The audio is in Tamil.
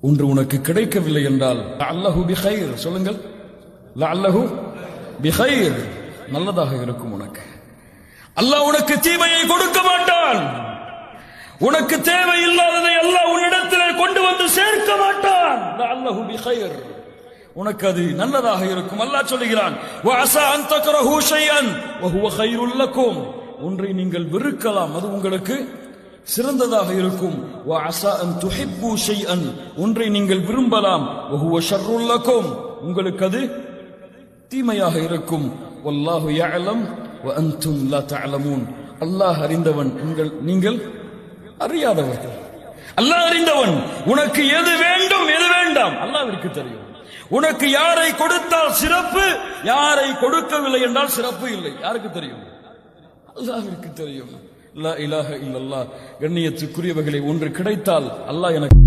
ஒன்று உனக்கு கிடைக்கவில்லை என்றால் லஅல்லஹு பிகைர் சொல்லுங்கள், லஅல்லஹு பிகைர், நல்லதாக இருக்கும் உனக்கு. அல்லாஹ் உனக்கு தீமையை கொடுக்க மாட்டான். உனக்கு தேவையில்லாததை அல்லாஹ் உன்னிடத்திலே கொண்டு வந்து சேர்க்க மாட்டான். லஅல்லஹு பிகைர், உனக்கு அது நல்லதாக இருக்கும். அல்லாஹ் சொல்கிறான், வஅஸா அன் தக்ரஹு ஷைஅன் வஹுவ கைருல் லக்கும், ஒன்றை நீங்கள் வெறுக்கலாம், அது உங்களுக்கு சிறந்ததாக இருக்கும். வஅஸா அன் துஹிப்பு ஷைஅன், ஒன்றை நீங்கள் விரும்பலாம், வஹுவ ஷர்ருல் லக்கும், உங்களுக்கு அது தீமையாக இருக்கும். வல்லாஹு யஅலம் வ அன்தும் லா தஅலமூன், அல்லாஹ் அறிந்தவன், நீங்கள் அறியாதவர்கள். அல்லாஹ் அறிந்தவன், உனக்கு எது வேண்டும் எது வேண்டாம் அல்லாஹ்விற்கு தெரியும். உனக்கு யாரை கொடுத்தால் சிறப்பு, யாரை கொடுக்கவில்லை என்றால் சிறப்பு இல்லை, யாருக்கு தெரியும்? அல்லாஹ்விற்கு தெரியும். லா இலாஹ இல்லல்லாஹ். கண்ணியத்துக்குரியவர்களே, ஒன்று கிடைத்தால் அல்லாஹ் எனக்கு